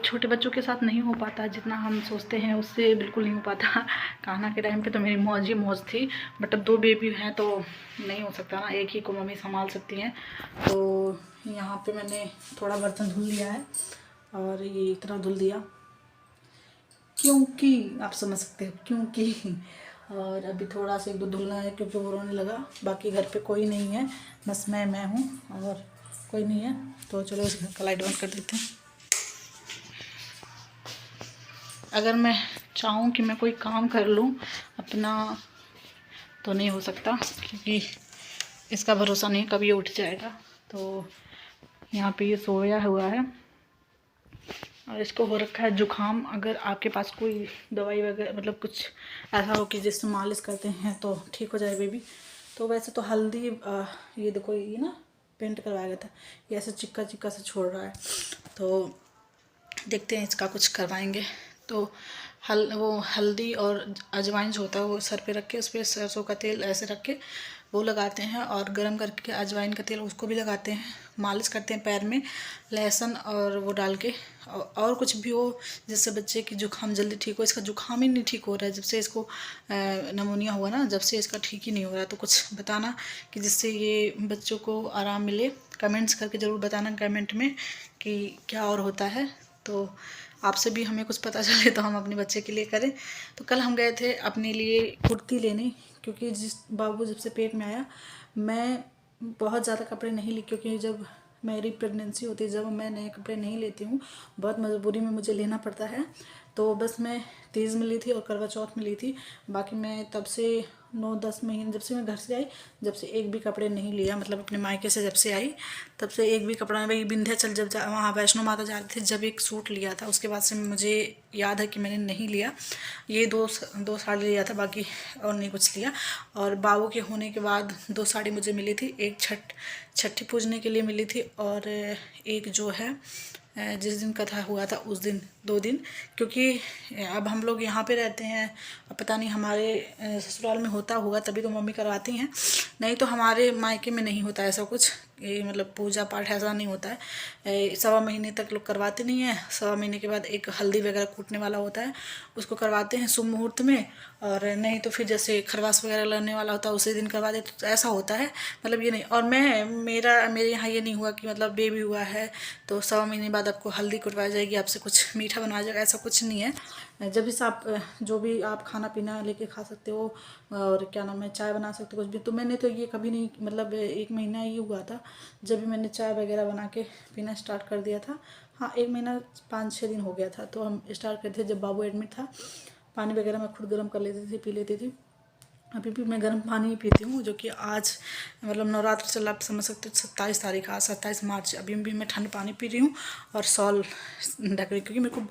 छोटे बच्चों के साथ नहीं हो पाता जितना हम सोचते हैं, उससे बिल्कुल नहीं हो पाता। कान्हा के टाइम पे तो मेरी मौज ही मौज थी, बट अब 2 बेबी हैं तो नहीं हो सकता ना, एक ही को मम्मी संभाल सकती हैं। तो यहाँ पे मैंने थोड़ा बर्तन धुल लिया है और ये इतना धुल दिया क्योंकि आप समझ सकते हो क्योंकि। और अभी थोड़ा सा एक दो धुलना है क्योंकि वो रोने लगा। बाकी घर पे कोई नहीं है, बस मैं हूँ और कोई नहीं है। तो चलो इस घर का लाइट बंद कर देते हैं। अगर मैं चाहूँ कि मैं कोई काम कर लूँ अपना तो नहीं हो सकता, क्योंकि इसका भरोसा नहीं कब ये उठ जाएगा। तो यहाँ पे ये सोया हुआ है और इसको हो रखा है जुकाम। अगर आपके पास कोई दवाई वगैरह मतलब कुछ ऐसा हो कि जिससे मालिश करते हैं तो ठीक हो जाए बेबी। तो वैसे तो हल्दी ये देखो ये ना पेंट करवाया गया था, ये ऐसे चिक्का चिक्का से छोड़ रहा है। तो देखते हैं इसका कुछ करवाएंगे। तो वो हल्दी और अजवाइन जो होता है वो सर पे रख के उस पर सरसों का तेल ऐसे रख के वो लगाते हैं और गरम करके अजवाइन का तेल उसको भी लगाते हैं, मालिश करते हैं पैर में लहसुन और वो डाल के। और कुछ भी हो जिससे बच्चे की जुकाम जल्दी ठीक हो। इसका जुकाम ही नहीं ठीक हो रहा है, जब से इसको नमोनिया हुआ ना, जब से इसका ठीक ही नहीं हो रहा। तो कुछ बताना कि जिससे ये बच्चों को आराम मिले। कमेंट्स करके ज़रूर बताना कमेंट में कि क्या और होता है। तो आपसे भी हमें कुछ पता चले तो हम अपने बच्चे के लिए करें। तो कल हम गए थे अपने लिए कुर्ती लेने, क्योंकि जिस बाबू जब से पेट में आया मैं बहुत ज़्यादा कपड़े नहीं ली, क्योंकि जब मेरी प्रेगनेंसी होती है जब मैं नए कपड़े नहीं लेती हूँ, बहुत मजबूरी में मुझे लेना पड़ता है। तो बस मैं तीज में ली थी और करवा चौथ में ली थी। बाकी मैं तब से 9-10 महीने जब से मैं घर से आई, जब से एक भी कपड़े नहीं लिया। मतलब अपने मायके से जब से आई तब से एक भी कपड़ा, वही विंध्याचल जब वहाँ वैष्णो माता जा रहे थे जब एक सूट लिया था, उसके बाद से मुझे याद है कि मैंने नहीं लिया। ये दो साड़ी लिया था, बाकी और नहीं कुछ लिया। और बाबू के होने के बाद 2 साड़ी मुझे मिली थी, एक छठी पूजने के लिए मिली थी और एक जो है जिस दिन कथा हुआ था उस दिन 2 दिन। क्योंकि अब हम लोग यहाँ पे रहते हैं, अब पता नहीं हमारे ससुराल में होता होगा तभी तो मम्मी करवाती हैं, नहीं तो हमारे मायके में नहीं होता ऐसा कुछ। ये मतलब पूजा पाठ ऐसा नहीं होता है। 1.25 महीने तक लोग करवाते नहीं हैं। 1.25 महीने के बाद एक हल्दी वगैरह कूटने वाला होता है, उसको करवाते हैं शुभ मुहूर्त में। और नहीं तो फिर जैसे खरवास वगैरह लगने वाला होता है उसी दिन करवा देते, तो ऐसा होता है। मतलब ये नहीं। और मेरे यहाँ ये नहीं हुआ कि मतलब बेबी हुआ है तो 1.25 महीने बाद आपको हल्दी कुटवाई जाएगी, आपसे कुछ मीठा बनवाया जाएगा, ऐसा कुछ नहीं है। जब भी आप जो भी आप खाना पीना लेके खा सकते हो और क्या नाम है चाय बना सकते हो कुछ भी। तो मैंने तो ये कभी नहीं, मतलब 1 महीना ही हुआ था जब भी मैंने चाय वगैरह बना के पीना स्टार्ट कर दिया था। हाँ 1 महीना 5-6 दिन हो गया था तो हम स्टार्ट करते थे जब बाबू एडमिट था। पानी वगैरह मैं खुद गर्म कर लेती थी, पी लेती थी। अभी भी मैं गर्म पानी ही पीती हूँ, जो कि आज मतलब नवरात्र चल आप समझ सकते हो 27 तारीख, आज 27 मार्च। अभी भी मैं ठंड पानी पी रही हूँ और सॉल ढक रही, क्योंकि मेरे को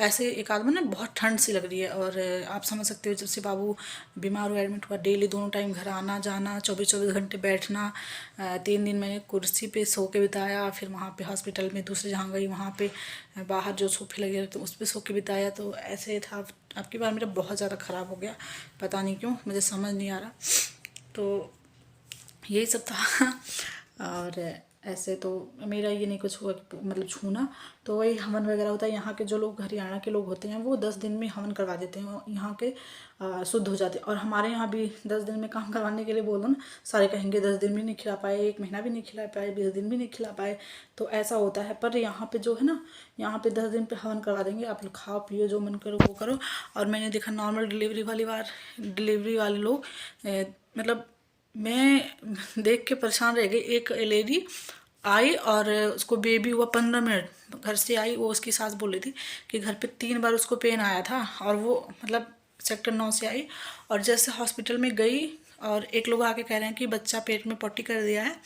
ऐसे एक आध में ना बहुत ठंड सी लग रही है। और आप समझ सकते हो जब से बाबू बीमार हुआ एडमिट हुआ, डेली दोनों टाइम घर आना जाना, 24-24 घंटे बैठना। 3 दिन मैंने कुर्सी पे सो के बिताया, फिर वहाँ पे हॉस्पिटल में दूसरी जहाँ गई वहाँ पे बाहर जो सोफे लगे रहते उस पर सो के बिताया। तो ऐसे था। अब की बार मेरा बहुत ज़्यादा ख़राब हो गया, पता नहीं क्यों, मुझे समझ नहीं आ रहा। तो यही सब था। और ऐसे तो मेरा ये नहीं कुछ हुआ कि मतलब छूना। तो वही हवन वगैरह होता है। यहाँ के जो लोग हरियाणा के लोग होते हैं वो 10 दिन में हवन करवा देते हैं, यहाँ के शुद्ध हो जाते हैं। और हमारे यहाँ भी 10 दिन में काम करवाने के लिए बोलो ना, सारे कहेंगे 10 दिन भी नहीं खिला पाए, 1 महीना भी नहीं खिला पाए, 20 दिन भी नहीं खिला पाए। तो ऐसा होता है। पर यहाँ पे जो है ना, यहाँ पे 10 दिन पे हवन करवा देंगे, आप लोग खाओ पियो जो मन करो वो करो। और मैंने देखा नॉर्मल डिलीवरी वाले लोग मतलब मैं देख के परेशान रह गई। एक लेडी आई और उसको बेबी हुआ 15 मिनट घर से आई, वो उसकी सास बोल रही थी कि घर पे 3 बार उसको पेन आया था। और वो मतलब सेक्टर 9 से आई और जैसे हॉस्पिटल में गई और एक लोग आके कह रहे हैं कि बच्चा पेट में पट्टी कर दिया है,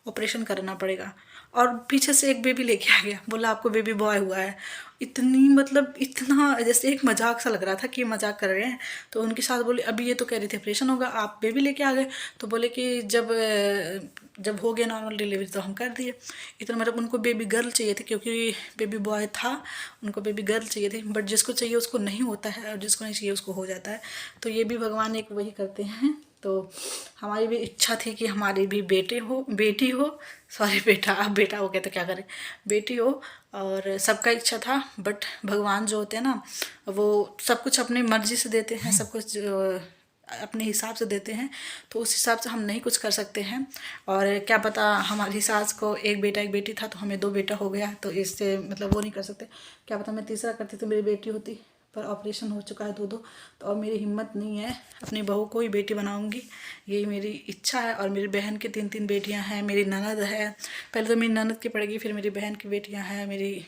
ऑपरेशन करना पड़ेगा। और पीछे से एक बेबी लेके आ गया, बोला आपको बेबी बॉय हुआ है। इतनी मतलब इतना जैसे एक मजाक सा लग रहा था कि मजाक कर रहे हैं। तो उनकी सास बोली अभी ये तो कह रही थी ऑपरेशन होगा, आप बेबी लेके आ गए। तो बोले कि जब हो गया नॉर्मल डिलीवरी तो हम कर दिए। इतना मतलब उनको बेबी गर्ल चाहिए थी, क्योंकि बेबी बॉय था, उनको बेबी गर्ल चाहिए थी। बट जिसको चाहिए उसको नहीं होता है और जिसको नहीं चाहिए उसको हो जाता है। तो ये भी भगवान एक वही करते हैं तो हमारी भी इच्छा थी कि हमारी भी बेटी हो, सॉरी बेटा, अब बेटा हो गया तो क्या करें, बेटी हो। और सबका इच्छा था, बट भगवान जो होते हैं ना, वो सब कुछ अपनी मर्जी से देते हैं, सब कुछ अपने हिसाब से देते हैं, तो उस हिसाब से हम नहीं कुछ कर सकते हैं। और क्या पता हमारी सास को एक बेटा एक बेटी था, तो हमें 2 बेटा हो गया, तो इससे मतलब वो नहीं कर सकते। क्या पता मैं तीसरा करती तो मेरी बेटी होती, पर ऑपरेशन हो चुका है 2 तो अब मेरी हिम्मत नहीं है, अपनी बहू को ही बेटी बनाऊंगी, यही मेरी इच्छा है। और मेरी बहन की 3 बेटियां हैं, मेरी ननद है, पहले तो मेरी ननद की पड़ेगी, फिर मेरी बहन की बेटियां हैं, मेरी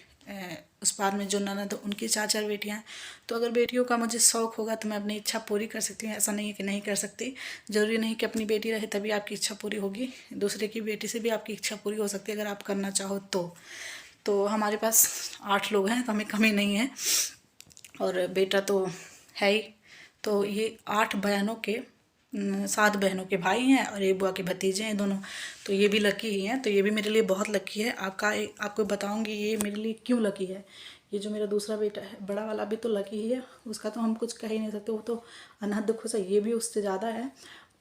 उस पार में जो ननद उनकी 4 बेटियां हैं। तो अगर बेटियों का मुझे शौक़ होगा तो मैं अपनी इच्छा पूरी कर सकती हूँ, ऐसा नहीं है कि नहीं कर सकती। ज़रूरी नहीं कि अपनी बेटी रहे तभी आपकी इच्छा पूरी होगी, दूसरे की बेटी से भी आपकी इच्छा पूरी हो सकती है अगर आप करना चाहो तो हमारे पास 8 लोग हैं, तो हमें कमी नहीं है, और बेटा तो है ही। तो ये 8 बहनों के 7 बहनों के भाई हैं, और एक बुआ के भतीजे हैं दोनों, तो ये भी लकी ही हैं। तो ये भी मेरे लिए बहुत लकी है। आपको बताऊंगी ये मेरे लिए क्यों लकी है। ये जो मेरा दूसरा बेटा है, बड़ा वाला भी तो लकी ही है, उसका तो हम कुछ कह ही नहीं सकते, वो तो अनहद खुश है, ये भी उससे ज़्यादा है।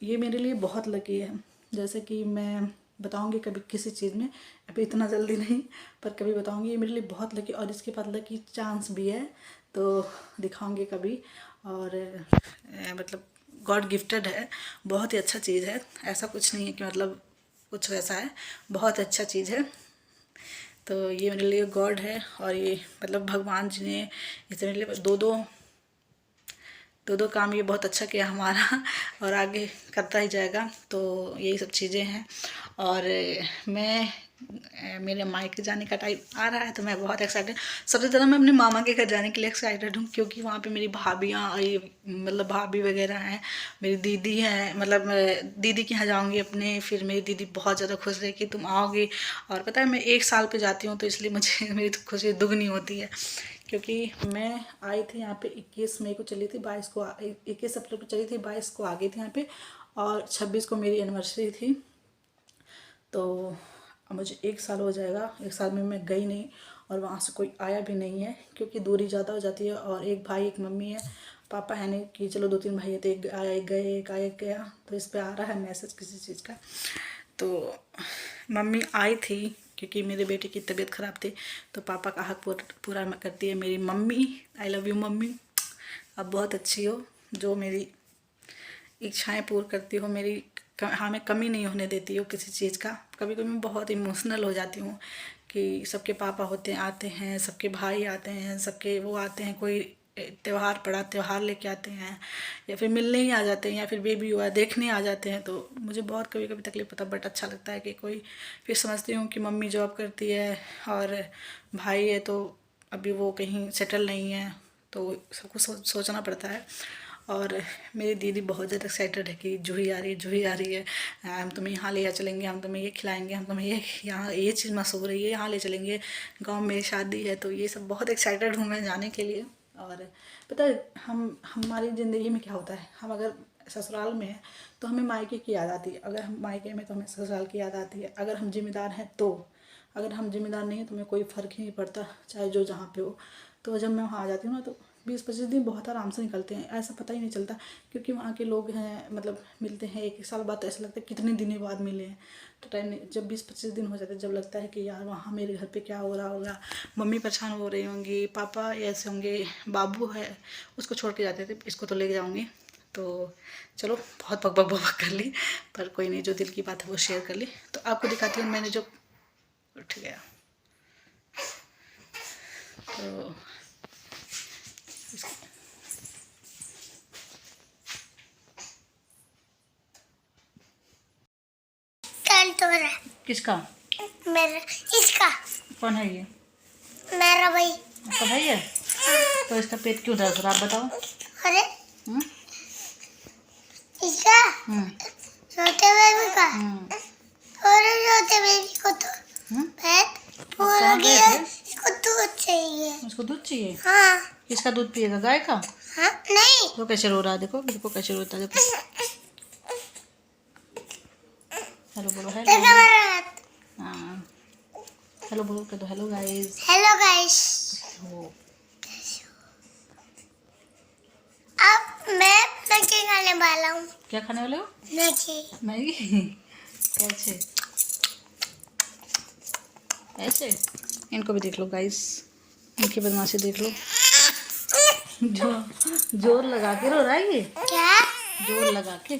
ये मेरे लिए बहुत लकी है। जैसे कि मैं बताऊंगी कभी किसी चीज़ में, अभी इतना जल्दी नहीं, पर कभी बताऊंगी। ये मेरे लिए बहुत लकी, और इसके पास लकी चांस भी है, तो दिखाऊंगी कभी। और मतलब गॉड गिफ्टेड है, बहुत ही अच्छा चीज़ है, ऐसा कुछ नहीं है कि मतलब कुछ वैसा है, बहुत अच्छा चीज़ है। तो ये मेरे लिए गॉड है, और ये मतलब भगवान जी ने इसे मेरे लिए दो काम ये बहुत अच्छा किया हमारा, और आगे करता ही जाएगा। तो यही सब चीज़ें हैं। और मेरे मायके जाने का टाइम आ रहा है, तो मैं बहुत एक्साइटेड। सबसे ज़्यादा मैं अपने मामा के घर जाने के लिए एक्साइटेड हूँ, क्योंकि वहाँ पे मेरी भाभियाँ, मतलब भाभी वगैरह हैं, मेरी दीदी हैं, मतलब मैं दीदी के यहाँ जाऊँगी अपने, फिर मेरी दीदी बहुत ज़्यादा खुश रही कि तुम आओगी। और पता है मैं 1 साल पे जाती हूँ, तो इसलिए मुझे मेरी तो खुशी दुगनी होती है, क्योंकि मैं आई थी यहाँ पे 21 मई को चली थी, 21 अप्रैल को चली थी, 22 को आ गई थी यहाँ पे, और 26 को मेरी एनिवर्सरी थी। तो मुझे 1 साल हो जाएगा, 1 साल में मैं गई नहीं, और वहाँ से कोई आया भी नहीं है, क्योंकि दूरी ज़्यादा हो जाती है, और एक भाई एक मम्मी है, पापा है नहीं कि चलो 2-3 भाई है, तो एक आया एक गए, एक आया एक गया। तो इस पर आ रहा है मैसेज किसी चीज़ का। तो मम्मी आई थी क्योंकि मेरे बेटे की तबीयत ख़राब थी, तो पापा का हक पूरा करती है मेरी mummy. I love you mummy, आप बहुत अच्छी हो, जो मेरी इच्छाएं पूर्ण करती हो, मेरी हमें कमी नहीं होने देती हो किसी चीज़ का। कभी कभी मैं बहुत इमोशनल हो जाती हूँ कि सबके पापा आते हैं, सबके भाई आते हैं, सबके वो आते हैं, कोई त्यौहार पड़ा त्यौहार लेके आते हैं, या फिर मिलने ही आ जाते हैं, या फिर बेबी हुआ देखने आ जाते हैं। तो मुझे बहुत कभी कभी तकलीफ होता है, बट अच्छा लगता है कि कोई, फिर समझती हूँ कि मम्मी जॉब करती है और भाई है, तो अभी वो कहीं सेटल नहीं है, तो सब कुछ सोचना पड़ता है। और मेरी दीदी बहुत ज़्यादा एक्साइटेड है कि जूही आ रही है, जूही आ रही है, हम तुम्हें यहाँ ले चलेंगे, हम तुम्हें ये खिलाएंगे, हम तुम्हें ये यहाँ ये चीज़ मशहूर है, ये यहाँ ले चलेंगे, गांव में शादी है। तो ये सब बहुत एक्साइटेड हूँ मैं जाने के लिए। और पता है हमारी ज़िंदगी में क्या होता है, हम अगर ससुराल में हैं तो हमें मायके की याद आती है, अगर हम मायके में तो हमें ससुराल की याद आती है। अगर हम जिम्मेदार हैं तो, अगर हम जिम्मेदार नहीं हैं तो हमें कोई फ़र्क ही नहीं पड़ता, चाहे जो जहाँ पे हो। तो जब मैं वहाँ आ जाती हूँ ना, तो 20-25 दिन बहुत आराम से निकलते हैं, ऐसा पता ही नहीं चलता, क्योंकि वहाँ के लोग हैं, मतलब मिलते हैं 1-1 साल बाद, तो ऐसा लगता है कितने दिनों बाद मिले हैं। तो टाइम नहीं, जब 20-25 दिन हो जाते हैं, जब लगता है कि यार वहाँ मेरे घर पे क्या हो रहा होगा, मम्मी परेशान हो रही होंगी, पापा ऐसे होंगे, बाबू है उसको छोड़ के जाते थे, इसको तो ले जाऊँगी। तो चलो बहुत बक कर ली, पर कोई नहीं, जो दिल की बात है वो शेयर कर ली। तो आपको दिखाती हूँ मैंने जो उठ गया। तो किसका? मेरा। इसका। कौन है ये? मेरा भाई। आपका भाई है? तो इसका पेट क्यों दर्द रहा, आप बताओ। अरे इसका छोटे बेबी का, और छोटे बेबी को तो पेट पूरा गया, इसको दूध चाहिए। उसको दूध चाहिए? हाँ। किसका दूध पिएगा, गाय का? हाँ नहीं। तो कैसे रो रहा है, देखो देखो कैसे रोता है, देखो। हेलो बोलो, हेलो। हाँ हेलो बोलो, कह दो हेलो गाइस। Hello guys. अब मैं लड़के का खाने वाला हूँ। क्या खाने वाले हो? मैगी। मैगी? कैसे? ऐसे? इनको भी देख लो गाइस, इनकी बदमाशी देख लो। जोर लगा के रो रहा है ये। क्या? जोर लगा के।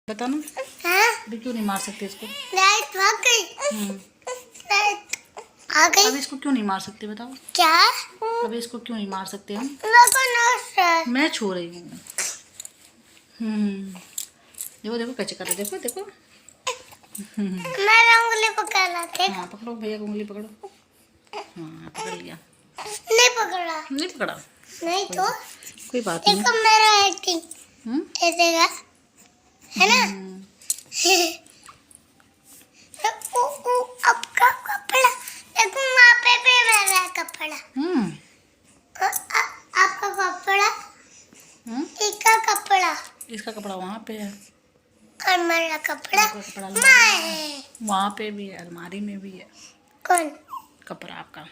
बता ना, हाँ? अभी क्यों नहीं मार सकते इसको? लाइट भाग गई। लाइट आ अब गई। इसको क्यों नहीं मार सकते बताओ? क्या? अब इसको क्यों नहीं मार सकते हम? मैं छू रही हूँ। देखो देखो कैसे कर रहे, देखो देखो। मेरा उंगली पकड़ लाते। हाँ पकड़ो, भैया की उंगली पकड़ो। हाँ पकड़ लिया। नहीं पकड़ा। नहीं पकड़ा? नहीं तो कोई बात नहीं। देखो मेरा एक्टिंग ऐसे का है ना। आपका कपड़ा देखो, वहाँ पे भी मेरा कपड़ा। आपका कपड़ा, इसका कपड़ा, इसका कपड़ा वहाँ पे है और मेरा कपड़ा आपका कपड़ा मैं। वहाँ पे भी है, अलमारी में भी है कौन? कपड़ा आपका।